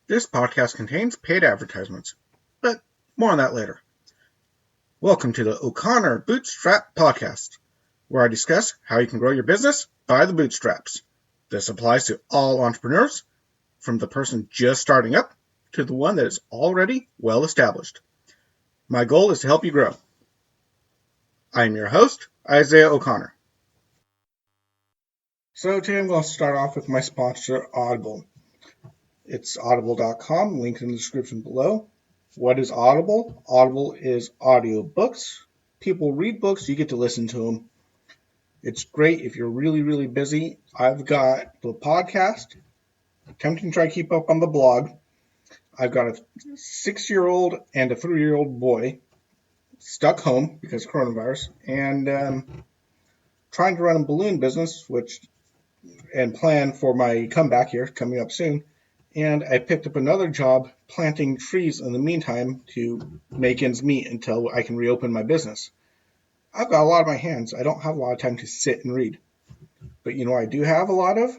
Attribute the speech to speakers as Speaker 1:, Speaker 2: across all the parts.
Speaker 1: This podcast contains paid advertisements, but more on that later. Welcome to the O'Connor Bootstrap Podcast, where I discuss how you can grow your business by the bootstraps. This applies to all entrepreneurs, from the person just starting up to the one that is already well established. My goal is to help you grow. I am your host, Isaiah O'Connor. So today I'm going to start off with my sponsor, Audible. It's audible.com, link in the description below. What is Audible? Audible is audiobooks. People read books, you get to listen to them. It's great if you're really, really busy. I've got the podcast, attempting to try to keep up on the blog. I've got a 6-year-old and a 3-year-old boy stuck home because of coronavirus, and trying to run a balloon business, and plan for my comeback here coming up soon. And I picked up another job planting trees in the meantime to make ends meet until I can reopen my business. I've got a lot on my hands. I don't have a lot of time to sit and read. But I do have a lot of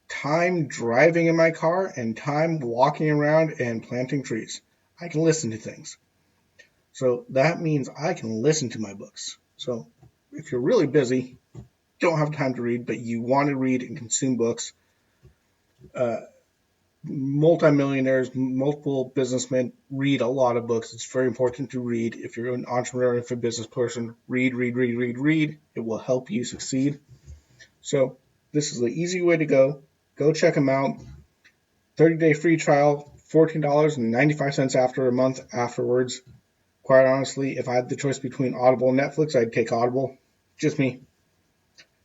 Speaker 1: time driving in my car and time walking around and planting trees. I can listen to things. So that means I can listen to my books. So if you're really busy, don't have time to read, but you want to read and consume books, multimillionaires, multiple businessmen read a lot of books. It's very important to read. If you're an entrepreneur, if you're a business person, read. It will help you succeed. So this is the easy way to go. Go check them out. 30-day free trial, $14.95 after a month afterwards. Quite honestly, if I had the choice between Audible and Netflix, I'd take Audible. Just me.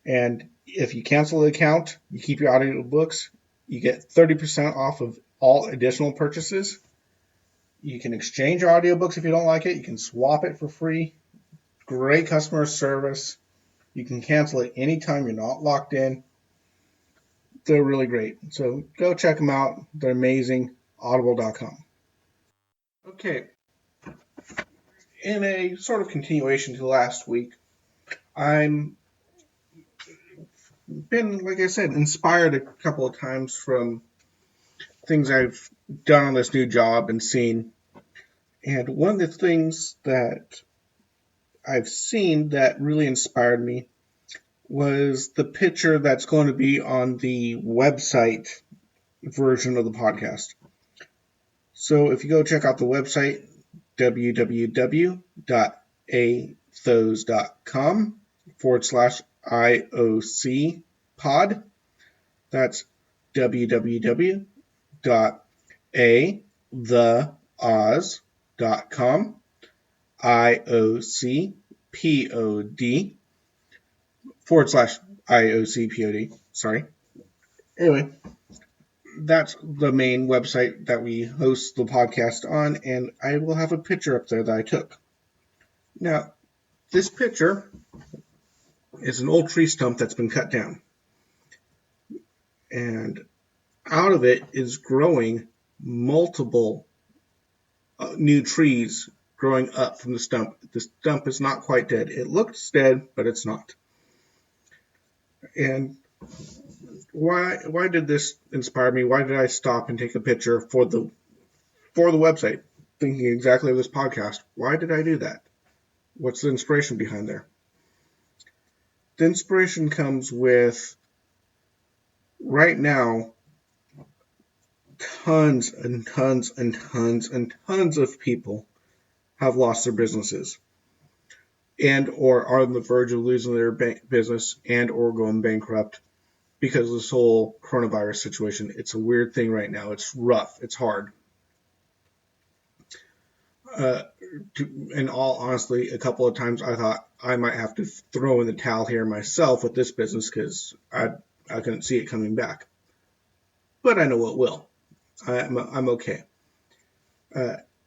Speaker 1: And if you cancel the account, you keep your audiobooks, you get 30% off of all additional purchases. You can exchange your audiobooks if you don't like it. You can swap it for free. Great customer service. You can cancel it anytime. You're not locked in. They're really great. So go check them out. They're amazing. Audible.com. Okay. In a sort of continuation to last week, I'm been, like I said, inspired a couple of times from things I've done on this new job and seen. And one of the things that I've seen that really inspired me was the picture that's going to be on the website version of the podcast. So if you go check out the website, www.atheoz.com/IOC pod. That's www.atheoz.com IOCPOD/IOCPOD. Sorry. Anyway, that's the main website that we host the podcast on, and I will have a picture up there that I took. Now, this picture is an old tree stump that's been cut down. And out of it is growing multiple new trees growing up from the stump. The stump is not quite dead. It looks dead, but it's not. And why did this inspire me? Why did I stop and take a picture for the website, thinking exactly of this podcast? Why did I do that? What's the inspiration behind there? The inspiration comes with, right now, tons and tons and tons and tons of people have lost their businesses and or are on the verge of losing their business and or going bankrupt because of this whole coronavirus situation. It's a weird thing right now. It's rough. It's hard. In all honesty, a couple of times I thought I might have to throw in the towel here myself with this business because I couldn't see it coming back. But I know it will. I'm okay.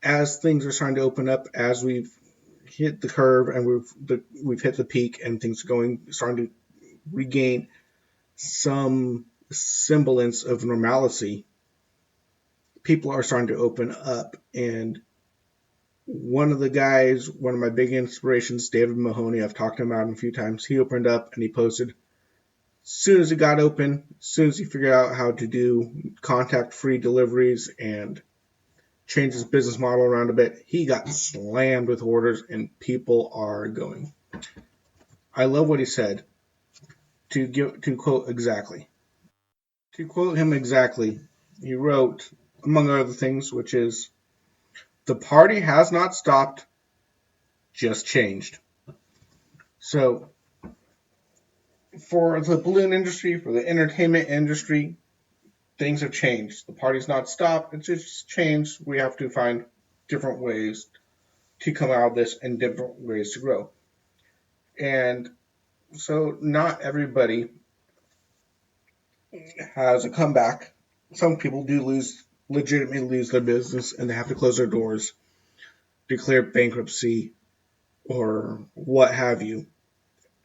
Speaker 1: As things are starting to open up, as we've hit the curve and we've hit the peak and things are starting to regain some semblance of normalcy, people are starting to open up. And one of my big inspirations, David Mahoney, I've talked to him about him a few times, he opened up and he posted, soon as it got open, as soon as he figured out how to do contact-free deliveries and change his business model around a bit, he got slammed with orders and people are going. I love what he said. To quote exactly. To quote him exactly, he wrote, among other things, which is, "The party has not stopped, just changed." So for the balloon industry, for the entertainment industry, things have changed. The party's not stopped, it's just changed. We have to find different ways to come out of this and different ways to grow. And so not everybody has a comeback. Some people do legitimately lose their business and they have to close their doors, declare bankruptcy, or what have you.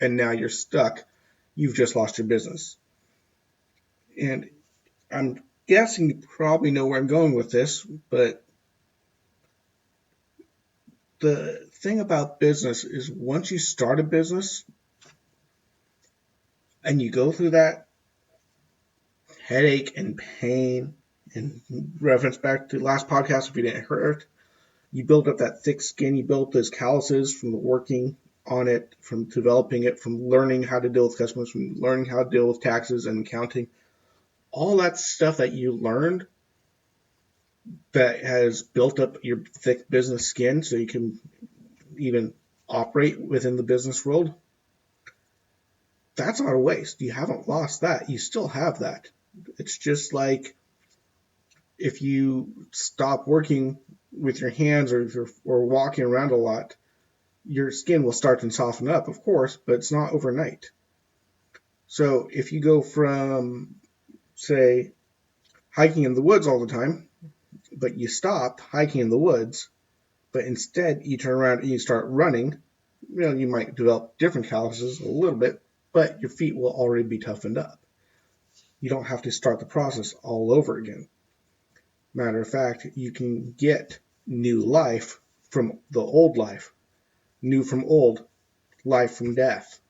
Speaker 1: And now you're stuck. You've just lost your business. And I'm guessing you probably know where I'm going with this, but the thing about business is once you start a business and you go through that headache and pain, and reference back to the last podcast if you didn't hear it, you build up that thick skin, you build those calluses from working on it, from developing it, from learning how to deal with customers, from learning how to deal with taxes and accounting. All that stuff that you learned that has built up your thick business skin so you can even operate within the business world, that's not a waste. You haven't lost that. You still have that. It's just like if you stop working with your hands or walking around a lot, your skin will start to soften up, of course, but it's not overnight. So if you go from, say, hiking in the woods all the time, but you stop hiking in the woods, but instead you turn around and you start running, you might develop different calluses a little bit, but your feet will already be toughened up. You don't have to start the process all over again. Matter of fact, you can get new life from the old life, new from old, life from death.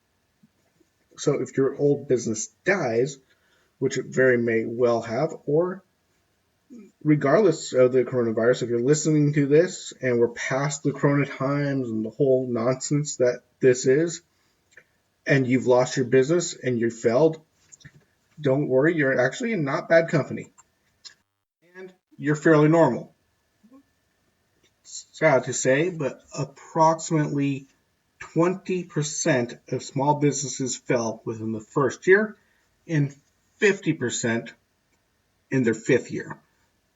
Speaker 1: So if your old business dies, which it very may well have, or regardless of the coronavirus, if you're listening to this and we're past the corona times and the whole nonsense that this is, and you've lost your business and you failed, don't worry, you're actually in not bad company. And you're fairly normal. It's sad to say, but approximately 20% of small businesses fail within the first year and 50% in their fifth year.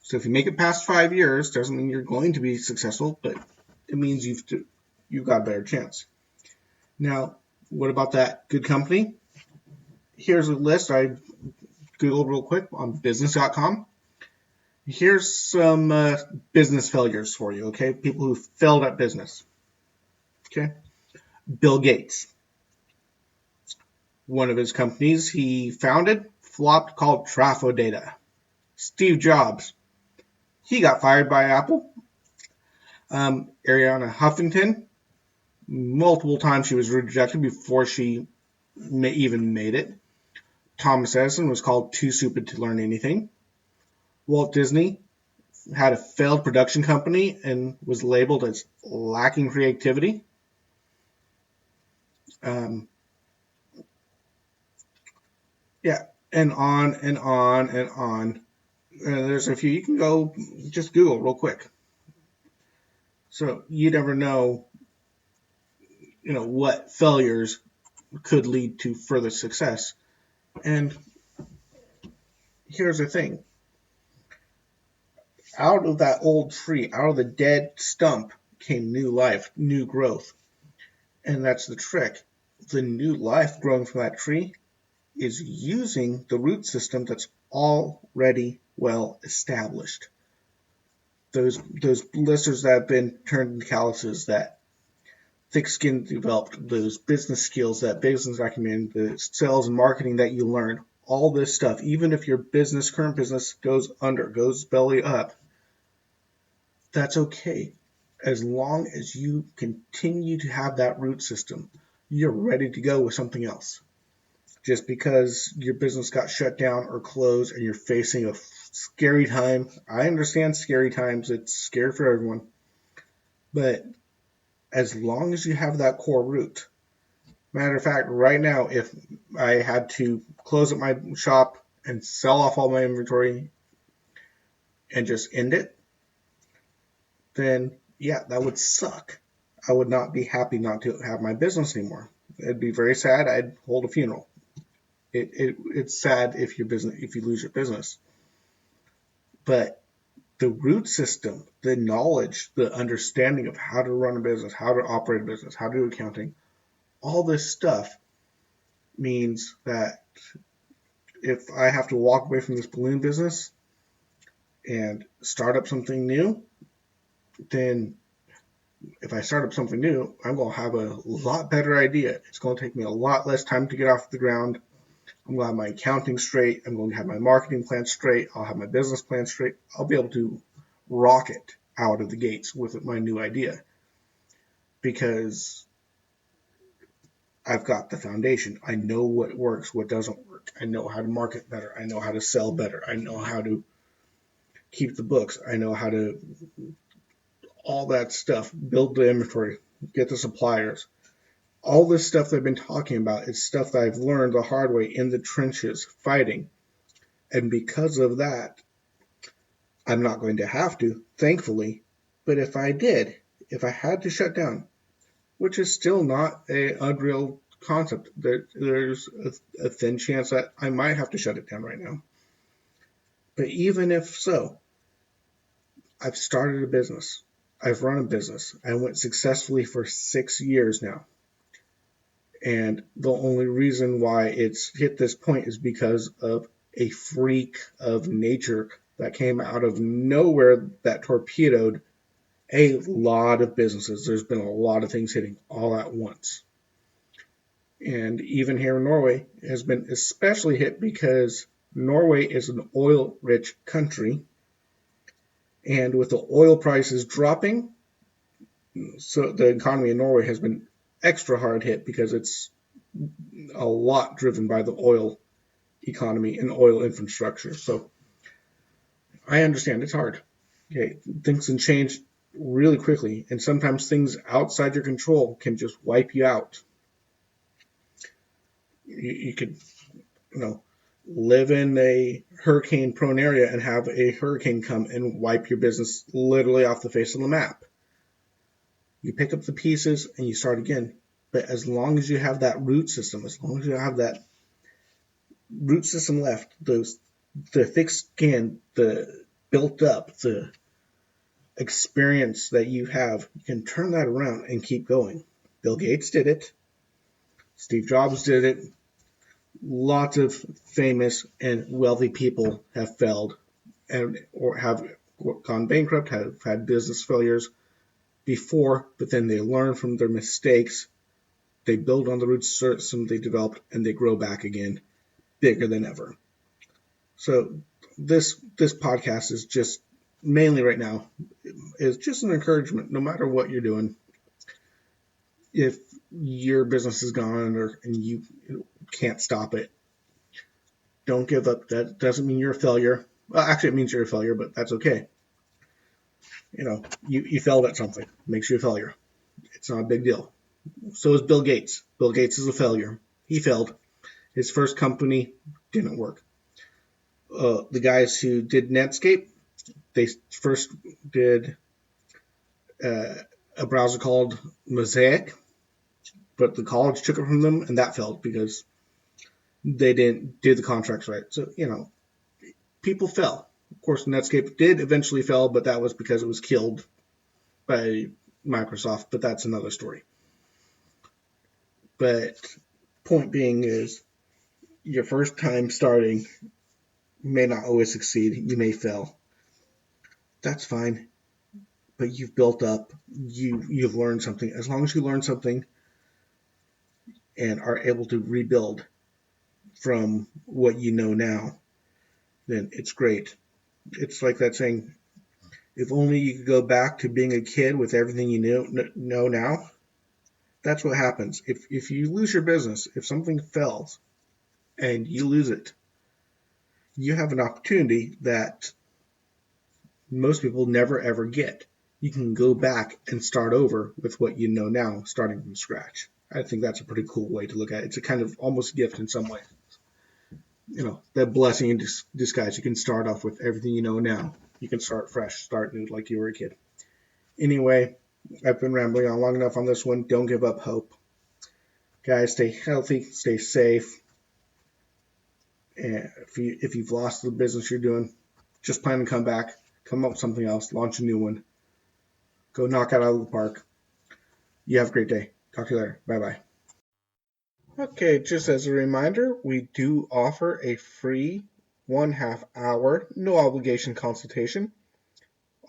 Speaker 1: So if you make it past 5 years, doesn't mean you're going to be successful, but it means you've got a better chance. Now, what about that good company? Here's a list I Googled real quick on business.com. Here's some business failures for you, okay? People who failed at business. Okay? Bill Gates. One of his companies he founded flopped, called Trafo Data. Steve Jobs. He got fired by Apple. Ariana Huffington. Multiple times she was rejected before she even made it. Thomas Edison was called too stupid to learn anything. Walt Disney had a failed production company and was labeled as lacking creativity. And on and on and on. There's a few. You can go just Google real quick. So you never know, what failures could lead to further success. And here's the thing. Out of that old tree, out of the dead stump, came new life, new growth. And that's the trick. The new life growing from that tree is using the root system that's already well established. Those blisters that have been turned into calluses, that thick skin developed, those business skills, that business acumen, the sales and marketing that you learned, all this stuff, even if your current business goes under, goes belly up, that's okay. As long as you continue to have that root system, you're ready to go with something else. Just because your business got shut down or closed and you're facing a scary time. I understand scary times. It's scary for everyone. But as long as you have that core root. Matter of fact, right now, if I had to close up my shop and sell off all my inventory and just end it, then yeah, that would suck. I would not be happy not to have my business anymore. It'd be very sad. I'd hold a funeral. It's sad if you lose your business. But the root system, the knowledge, the understanding of how to run a business, how to operate a business, how to do accounting, all this stuff means that if I have to walk away from this balloon business and start up something new, then if I start up something new, I'm going to have a lot better idea. It's going to take me a lot less time to get off the ground. I'm going to have my accounting straight. I'm going to have my marketing plan straight. I'll have my business plan straight. I'll be able to rocket out of the gates with my new idea because I've got the foundation. I know what works, what doesn't work. I know how to market better. I know how to sell better. I know how to keep the books. I know how to all that stuff, build the inventory, get the suppliers. All this stuff that I've been talking about is stuff that I've learned the hard way in the trenches fighting. And because of that, I'm not going to have to, thankfully. But if I did, if I had to shut down, which is still not an unreal concept, there's a thin chance that I might have to shut it down right now. But even if so, I've started a business. I've run a business. I went successfully for 6 years now. And the only reason why it's hit this point is because of a freak of nature that came out of nowhere that torpedoed a lot of businesses. There's been a lot of things hitting all at once. And even here in Norway has been especially hit because Norway is an oil-rich country. And with the oil prices dropping, so the economy in Norway has been extra hard hit because it's a lot driven by the oil economy and oil infrastructure. So I understand it's hard. Okay, things can change really quickly, and sometimes things outside your control can just wipe you out. You could, live in a hurricane-prone area and have a hurricane come and wipe your business literally off the face of the map. You pick up the pieces and you start again. But as long as you have that root system, as long as you have that root system left, the thick skin, the built up, the experience that you have, you can turn that around and keep going. Bill Gates did it. Steve Jobs did it. Lots of famous and wealthy people have failed or have gone bankrupt, have had business failures before, but then they learn from their mistakes. They build on the root system they developed, and they grow back again, bigger than ever. So this podcast is just mainly right now is just an encouragement. No matter what you're doing, if your business is gone and you can't stop it, don't give up. That doesn't mean you're a failure. Well, actually, it means you're a failure, but that's okay. You failed at something. It makes you a failure. It's not a big deal. So is Bill Gates. Bill Gates is a failure. He failed. His first company didn't work. The guys who did Netscape, they first did a browser called Mosaic, but the college took it from them, and that failed because they didn't do the contracts right. So, people fell. Of course, Netscape did eventually fail, but that was because it was killed by Microsoft, but that's another story. But point being is your first time starting may not always succeed. You may fail. That's fine. But you've built up. You've learned something. As long as you learn something and are able to rebuild from what you know now, then it's great. It's like that saying, if only you could go back to being a kid with everything you know now. That's what happens. If you lose your business, if something fails, and you lose it, you have an opportunity that most people never ever get. You can go back and start over with what you know now, starting from scratch. I think that's a pretty cool way to look at it. It's a kind of almost gift in some way. That blessing in disguise. You can start off with everything you know now. You can start fresh, start new like you were a kid. Anyway, I've been rambling on long enough on this one. Don't give up hope. Guys, stay healthy, stay safe. And if you've lost the business you're doing, just plan to come back, come up with something else, launch a new one, go knock it out of the park. You have a great day. Talk to you later. Bye bye. Okay, just as a reminder, we do offer a free 1/2 hour, no obligation consultation.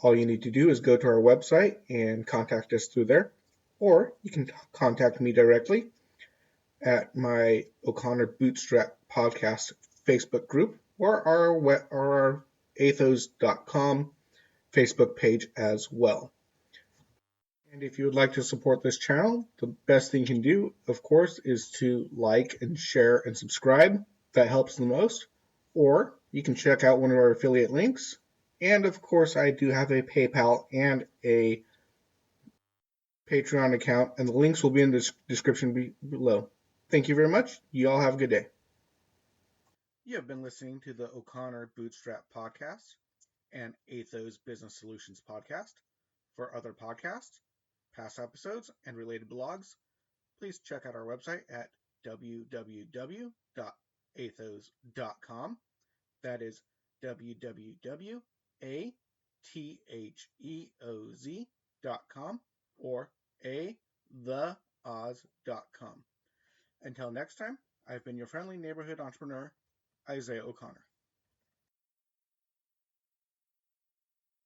Speaker 1: All you need to do is go to our website and contact us through there, or you can contact me directly at my O'Connor Bootstrap podcast Facebook group or our Atheoz.com Facebook page as well. And if you would like to support this channel, the best thing you can do, of course, is to like and share and subscribe. That helps the most. Or you can check out one of our affiliate links. And of course, I do have a PayPal and a Patreon account, and the links will be in the description below. Thank you very much. You all have a good day. You have been listening to the O'Connor Bootstrap podcast and Atheoz Business Solutions podcast. For other podcasts, past episodes, and related blogs, please check out our website at www.atheoz.com. That is www.atheoz.com or theoz.com. Until next time, I've been your friendly neighborhood entrepreneur, Isaiah O'Connor.